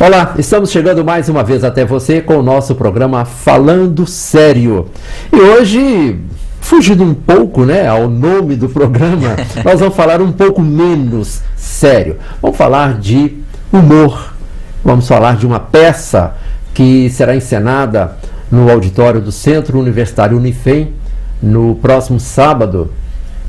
Olá, estamos chegando mais uma vez até você com o nosso programa Falando Sério. E hoje, fugindo um pouco, ao nome do programa, nós vamos falar um pouco menos sério. Vamos falar de humor. Vamos falar de uma peça que será encenada no auditório do Centro Universitário Unifem no próximo sábado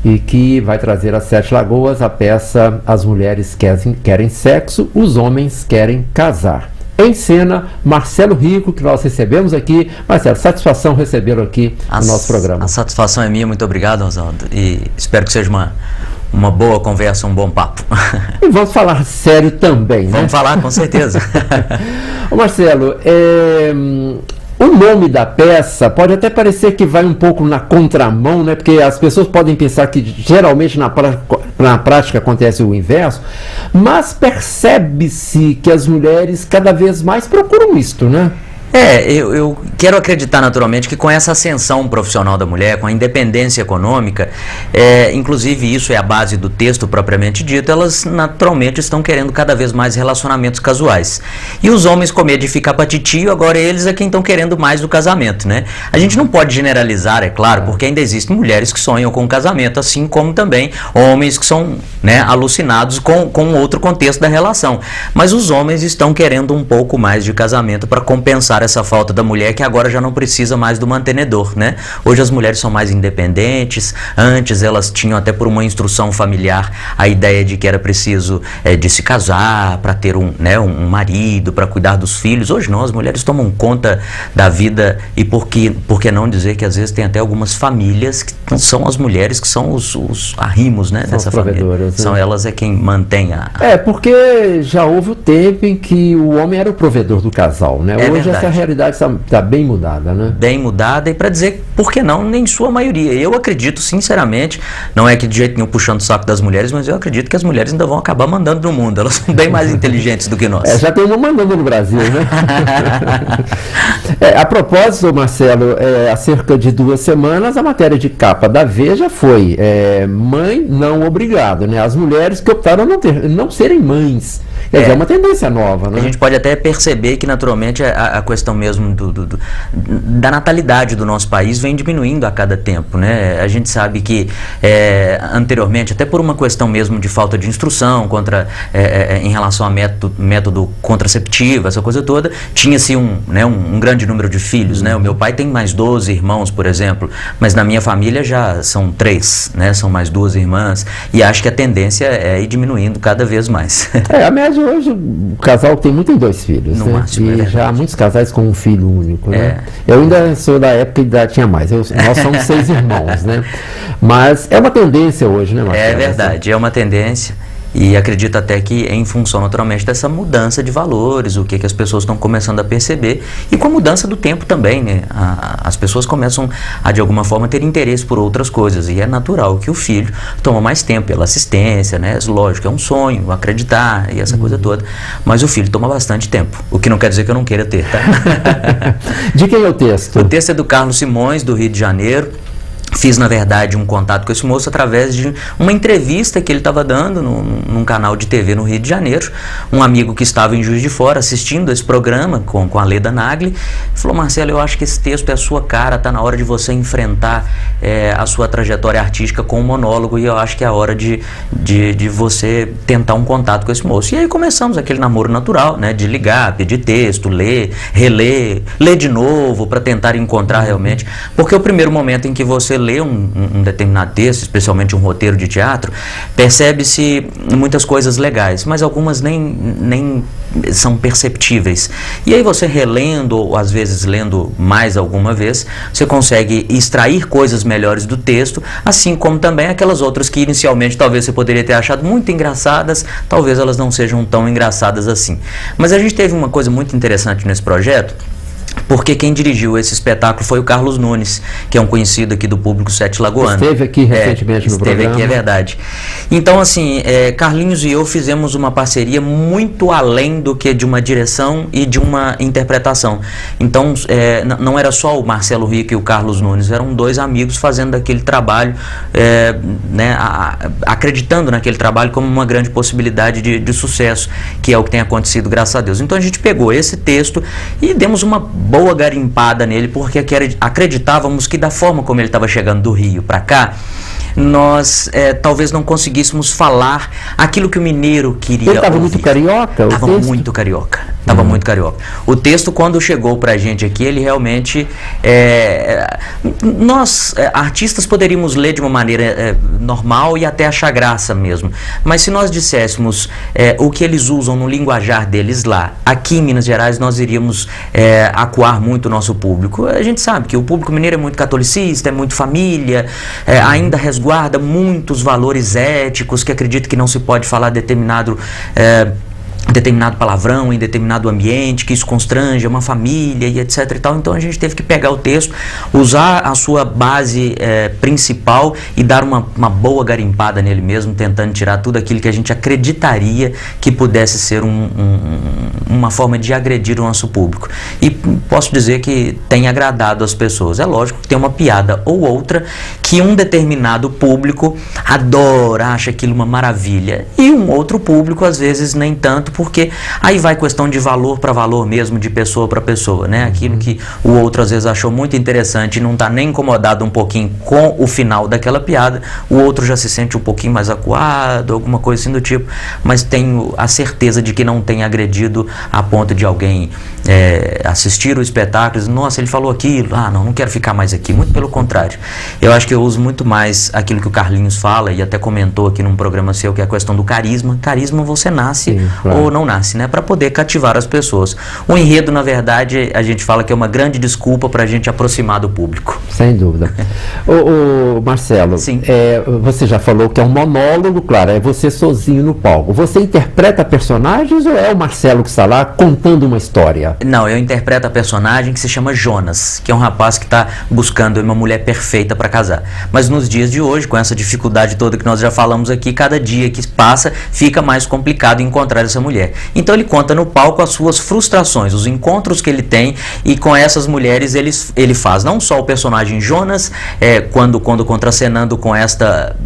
e que vai trazer às Sete Lagoas a peça As Mulheres Querem Sexo, Os Homens Querem Casar. Em cena, Marcelo Rico, que nós recebemos aqui. Marcelo, satisfação recebê-lo aqui no nosso programa. A satisfação é minha, muito obrigado, Oswaldo, e espero que seja uma boa conversa, um bom papo. E vamos falar sério também, Vamos falar, com certeza. Ô Marcelo, o nome da peça pode até parecer que vai um pouco na contramão, porque as pessoas podem pensar que geralmente na prática acontece o inverso, mas percebe-se que as mulheres cada vez mais procuram isto, né? Eu quero acreditar naturalmente que com essa ascensão profissional da mulher, com a independência econômica, inclusive isso é a base do texto propriamente dito, elas naturalmente estão querendo cada vez mais relacionamentos casuais. E os homens, com medo de ficar pra titio, agora eles é quem estão querendo mais do casamento, né? A gente não pode generalizar, é claro, porque ainda existem mulheres que sonham com o casamento, assim como também homens que são alucinados com outro contexto da relação. Mas os homens estão querendo um pouco mais de casamento para compensar essa falta da mulher, que agora já não precisa mais do mantenedor, né? Hoje as mulheres são mais independentes. Antes elas tinham, até por uma instrução familiar, a ideia de que era preciso de se casar para ter um marido, para cuidar dos filhos. Hoje não, as mulheres tomam conta da vida, e por que não dizer que às vezes tem até algumas famílias que são as mulheres que são os arrimos, dessa família. São elas quem mantém a... porque já houve o tempo em que o homem era o provedor do casal, né? Hoje verdade. Essa realidade está bem mudada, né? Bem mudada, e para dizer, por que não, nem sua maioria. Eu acredito, sinceramente, não é que de jeito nenhum puxando o saco das mulheres, mas eu acredito que as mulheres ainda vão acabar mandando no mundo. Elas são bem mais inteligentes do que nós. Já tem uma mandando no Brasil, né? A propósito, Marcelo, há cerca de 2 semanas, a matéria de capa da Veja foi mãe não obrigado, né? As mulheres que optaram não serem mães. Quer dizer, é uma tendência nova, né? A gente pode até perceber que, naturalmente, a questão mesmo da natalidade do nosso país vem diminuindo a cada tempo, né? A gente sabe que, anteriormente, até por uma questão mesmo de falta de instrução em relação a método contraceptivo, essa coisa toda, tinha-se um grande número de filhos, né? O meu pai tem mais 12 irmãos, por exemplo, mas na minha família já são 3, né? São mais 2 irmãs, e acho que a tendência é ir diminuindo cada vez mais. A média hoje, o casal tem muito em 2 filhos, no né? máximo, e já há muitos casais com um filho único, né? Eu ainda sou da época que ainda tinha mais. Nós somos 6 irmãos, né? Mas é uma tendência hoje, né, Marcelo? É verdade, é uma tendência. E acredito até que em função naturalmente dessa mudança de valores, o que as pessoas estão começando a perceber, e com a mudança do tempo também, né? As pessoas começam a de alguma forma ter interesse por outras coisas, e é natural que o filho toma mais tempo pela assistência, né? Lógico, é um sonho, acreditar e essa coisa toda, mas o filho toma bastante tempo, o que não quer dizer que eu não queira ter, tá? De quem é o texto? O texto é do Carlos Simões, do Rio de Janeiro. Fiz, na verdade, um contato com esse moço através de uma entrevista que ele estava dando num canal de TV no Rio de Janeiro. Um amigo que estava em Juiz de Fora assistindo esse programa com a Leda Nagli falou: Marcelo, eu acho que esse texto é a sua cara, está na hora de você enfrentar a sua trajetória artística com um monólogo, e eu acho que é a hora de você tentar um contato com esse moço. E aí começamos aquele namoro natural, né, de ligar, pedir texto, ler, reler, ler de novo para tentar encontrar realmente, porque o primeiro momento em que você lê um determinado texto, especialmente um roteiro de teatro, percebe-se muitas coisas legais, mas algumas nem são perceptíveis. E aí você relendo, ou às vezes lendo mais alguma vez, você consegue extrair coisas melhores do texto, assim como também aquelas outras que inicialmente talvez você poderia ter achado muito engraçadas, talvez elas não sejam tão engraçadas assim. Mas a gente teve uma coisa muito interessante nesse projeto, porque quem dirigiu esse espetáculo foi o Carlos Nunes, que é um conhecido aqui do público Sete Lagoano. Esteve aqui recentemente no programa. Esteve aqui, é verdade. Então, assim, Carlinhos e eu fizemos uma parceria muito além do que de uma direção e de uma interpretação. Então, não era só o Marcelo Rico e o Carlos Nunes, eram dois amigos fazendo aquele trabalho, né, acreditando naquele trabalho como uma grande possibilidade de sucesso, que é o que tem acontecido, graças a Deus. Então a gente pegou esse texto e demos uma boa garimpada nele, porque acreditávamos que da forma como ele estava chegando do Rio para cá, nós talvez não conseguíssemos falar aquilo que o mineiro queria. Ele estava muito carioca? Estava muito carioca. Estava muito carioca. O texto, quando chegou pra gente aqui, ele realmente... nós, artistas, poderíamos ler de uma maneira normal e até achar graça mesmo. Mas se nós disséssemos o que eles usam no linguajar deles lá, aqui em Minas Gerais, nós iríamos acuar muito o nosso público. A gente sabe que o público mineiro é muito catolicista, é muito família, ainda resguarda muitos valores éticos, que acredita que não se pode falar determinado palavrão em determinado ambiente, que isso constrange uma família e etc e tal. Então a gente teve que pegar o texto, usar a sua base principal e dar uma boa garimpada nele mesmo, tentando tirar tudo aquilo que a gente acreditaria que pudesse ser uma forma de agredir o nosso público. E posso dizer que tem agradado as pessoas. É lógico que tem uma piada ou outra que um determinado público adora, acha aquilo uma maravilha, e um outro público às vezes nem tanto, porque aí vai questão de valor para valor mesmo, de pessoa para pessoa, né? Aquilo que o outro às vezes achou muito interessante e não está nem incomodado um pouquinho com o final daquela piada, o outro já se sente um pouquinho mais acuado, alguma coisa assim do tipo, mas tenho a certeza de que não tem agredido a ponto de alguém assistir o espetáculo e dizer, nossa, ele falou aquilo, não quero ficar mais aqui. Muito pelo contrário, eu acho que eu uso muito mais aquilo que o Carlinhos fala e até comentou aqui num programa seu, que é a questão do carisma. Carisma você nasce. Sim, claro. Ou não nasce, né? Para poder cativar as pessoas. O enredo, na verdade, a gente fala que é uma grande desculpa para a gente aproximar do público. Sem dúvida. Ô Marcelo, sim. Você já falou que é um monólogo, claro, é você sozinho no palco. Você interpreta personagens ou é o Marcelo que está lá contando uma história? Não, eu interpreto a personagem que se chama Jonas, que é um rapaz que está buscando uma mulher perfeita para casar. Mas nos dias de hoje, com essa dificuldade toda que nós já falamos aqui, cada dia que passa fica mais complicado encontrar essa mulher. Então ele conta no palco as suas frustrações, os encontros que ele tem, e com essas mulheres ele faz não só o personagem Jonas, quando contracenando com esta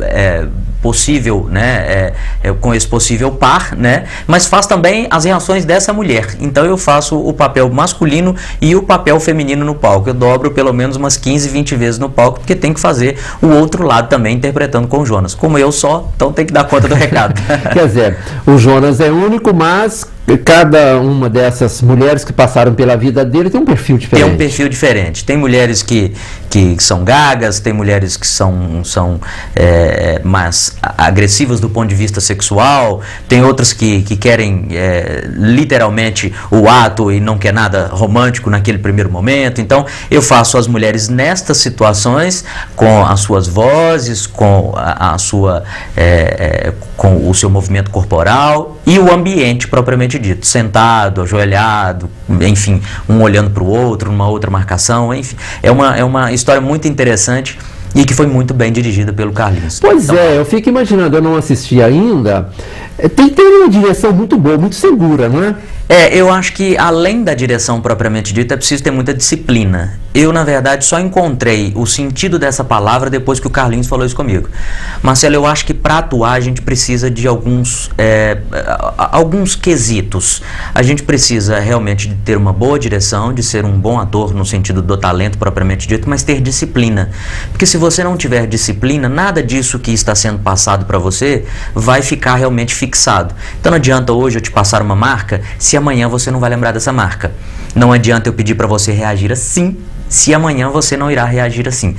possível, né, com esse possível par, né, mas faz também as reações dessa mulher. Então eu faço o papel masculino e o papel feminino no palco. Eu dobro pelo menos umas 15, 20 vezes no palco, porque tem que fazer o outro lado também interpretando com o Jonas. Como eu só, então tem que dar conta do recado. Quer dizer, o Jonas é único, mas cada uma dessas mulheres que passaram pela vida dele tem um perfil diferente. Tem um perfil diferente. Tem mulheres que são gagas, tem mulheres que são mais agressivas do ponto de vista sexual, tem outras que querem literalmente o ato e não quer nada romântico naquele primeiro momento. Então eu faço as mulheres nestas situações, com as suas vozes, com com o seu movimento corporal e o ambiente propriamente dito, sentado, ajoelhado, enfim, um olhando para o outro, numa outra marcação, enfim, é uma história muito interessante e que foi muito bem dirigida pelo Carlinhos. Pois então, eu fico imaginando, eu não assisti ainda, tem que ter uma direção muito boa, muito segura, não é? Eu acho que além da direção propriamente dita, é preciso ter muita disciplina. Eu, na verdade, só encontrei o sentido dessa palavra depois que o Carlinhos falou isso comigo. Marcelo, eu acho que para atuar a gente precisa de alguns quesitos. A gente precisa realmente de ter uma boa direção, de ser um bom ator no sentido do talento propriamente dito, mas ter disciplina. Porque se você não tiver disciplina, nada disso que está sendo passado para você vai ficar realmente fixado. Então não adianta hoje eu te passar uma marca se amanhã você não vai lembrar dessa marca. Não adianta eu pedir para você reagir assim, se amanhã você não irá reagir assim.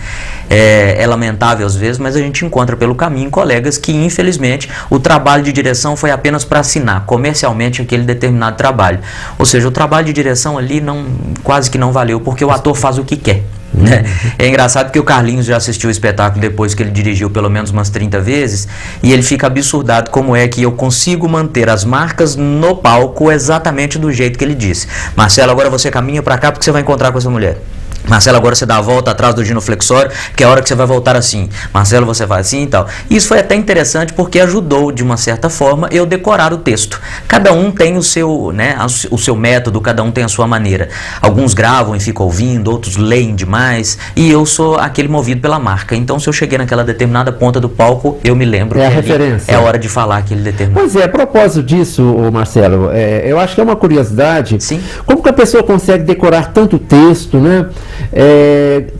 É lamentável às vezes, mas a gente encontra pelo caminho colegas que, infelizmente, o trabalho de direção foi apenas para assinar comercialmente aquele determinado trabalho. Ou seja, o trabalho de direção ali quase que não valeu, porque o ator faz o que quer. Né? É engraçado porque o Carlinhos já assistiu o espetáculo depois que ele dirigiu pelo menos umas 30 vezes e ele fica absurdado como é que eu consigo manter as marcas no palco exatamente do jeito que ele disse. Marcelo, agora você caminha pra cá porque você vai encontrar com essa mulher. Marcelo, agora você dá a volta atrás do genuflexório, que é a hora que você vai voltar assim. Marcelo, você vai assim e tal. Isso foi até interessante porque ajudou, de uma certa forma, eu decorar o texto. Cada um tem o seu, né, o seu método, cada um tem a sua maneira. Alguns gravam e ficam ouvindo, outros leem demais, e eu sou aquele movido pela marca. Então, se eu cheguei naquela determinada ponta do palco, eu me lembro que a referência. É hora de falar aquele determinado. Pois é, a propósito disso, Marcelo, eu acho que é uma curiosidade. Sim. Como que a pessoa consegue decorar tanto texto, né?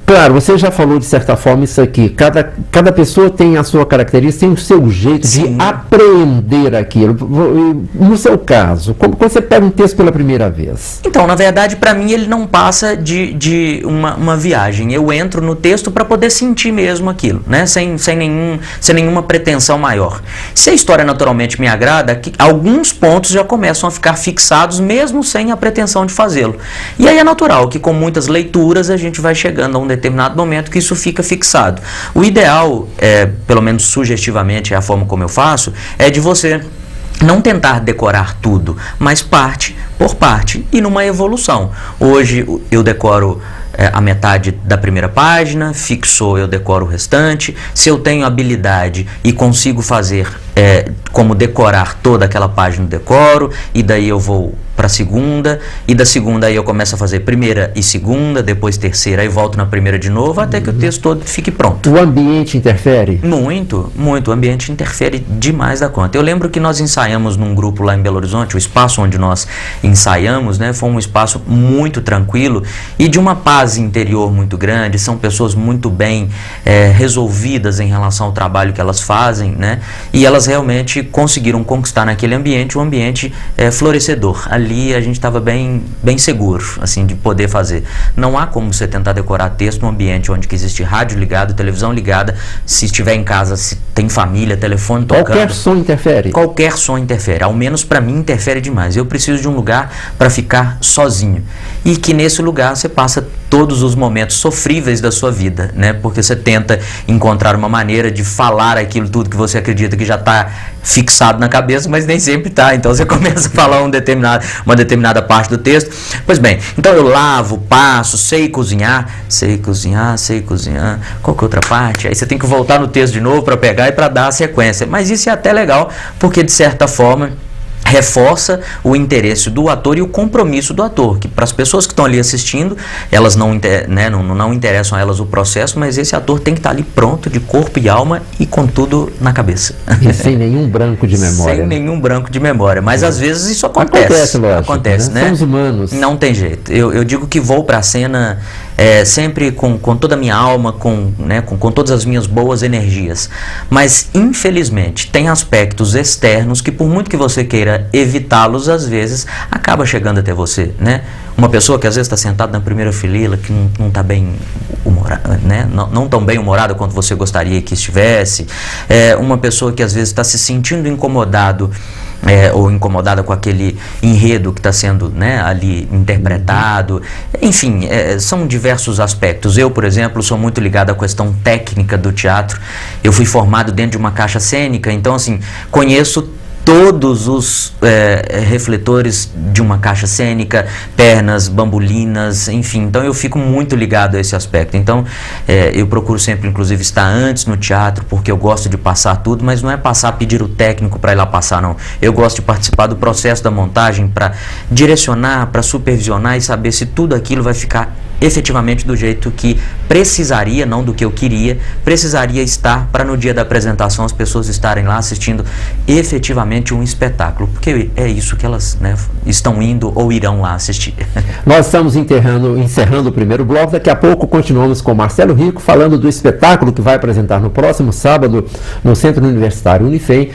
Claro, você já falou de certa forma isso aqui, cada pessoa tem a sua característica, tem o seu jeito Sim. de apreender aquilo. No seu caso, quando você pega um texto pela primeira vez? Então, na verdade, para mim ele não passa de uma viagem. Eu entro no texto para poder sentir mesmo aquilo, né? Sem nenhuma pretensão maior. Se a história naturalmente me agrada, alguns pontos já começam a ficar fixados mesmo sem a pretensão de fazê-lo. E aí é natural que com muitas leituras a gente vai chegando a um determinado momento que isso fica fixado. O ideal, pelo menos sugestivamente é a forma como eu faço, é de você não tentar decorar tudo, mas parte por parte e numa evolução. Hoje eu decoro a metade da primeira página, fixou, eu decoro o restante. Se eu tenho habilidade e consigo fazer como decorar toda aquela página, eu decoro, e daí eu vou para a segunda, e da segunda aí eu começo a fazer primeira e segunda, depois terceira, aí volto na primeira de novo, até que o texto todo fique pronto. O ambiente interfere? Muito, muito. O ambiente interfere demais da conta. Eu lembro que nós ensaiamos num grupo lá em Belo Horizonte, o espaço onde nós ensaiamos, né, foi um espaço muito tranquilo e de uma paz interior muito grande. São pessoas muito bem resolvidas em relação ao trabalho que elas fazem, né, e elas realmente conseguiram conquistar naquele ambiente um ambiente florescedor. Ali a gente estava bem seguro, assim, de poder fazer. Não há como você tentar decorar texto num ambiente onde que existe rádio ligado, televisão ligada, se estiver em casa, se tem família, telefone tocando. Qualquer som interfere? Qualquer som interfere, ao menos para mim interfere demais. Eu preciso de um lugar para ficar sozinho. E que nesse lugar você passa todos os momentos sofríveis da sua vida, né? Porque você tenta encontrar uma maneira de falar aquilo tudo que você acredita que já está fixado na cabeça, mas nem sempre está. Então você começa a falar uma determinada parte do texto. Pois bem, então eu lavo, passo, sei cozinhar. Qual que é outra parte? Aí você tem que voltar no texto de novo para pegar e para dar a sequência. Mas isso é até legal, porque de certa forma reforça o interesse do ator e o compromisso do ator, que para as pessoas que estão ali assistindo, elas não interessam a elas o processo, mas esse ator tem que estar ali pronto, de corpo e alma e com tudo na cabeça. E sem nenhum branco de memória. Sem nenhum branco de memória, mas às vezes isso acontece. Lógico, né? Somos humanos. Não tem jeito. Eu digo que vou para a cena sempre com toda a minha alma, com todas as minhas boas energias. Mas, infelizmente, tem aspectos externos que, por muito que você queira evitá-los, às vezes, acaba chegando até você, né? Uma pessoa que às vezes está sentada na primeira fileira, que não está bem humorada, né? Não tão bem humorada quanto você gostaria que estivesse. Uma pessoa que às vezes está se sentindo incomodado, ou incomodada com aquele enredo que está sendo, né, ali interpretado. Enfim, são diversos aspectos. Eu, por exemplo, sou muito ligado à questão técnica do teatro. Eu fui formado dentro de uma caixa cênica, então, assim, conheço todos os refletores de uma caixa cênica, pernas, bambolinas, enfim. Então eu fico muito ligado a esse aspecto. Então eu procuro sempre, inclusive, estar antes no teatro, porque eu gosto de passar tudo, mas não é passar, pedir o técnico para ir lá passar, não. Eu gosto de participar do processo da montagem para direcionar, para supervisionar e saber se tudo aquilo vai ficar efetivamente do jeito que precisaria, não do que eu queria, precisaria estar para no dia da apresentação as pessoas estarem lá assistindo efetivamente um espetáculo, porque é isso que elas, né, estão indo ou irão lá assistir. Nós estamos encerrando o primeiro bloco, daqui a pouco continuamos com Marcelo Rico falando do espetáculo que vai apresentar no próximo sábado no Centro Universitário Unifem.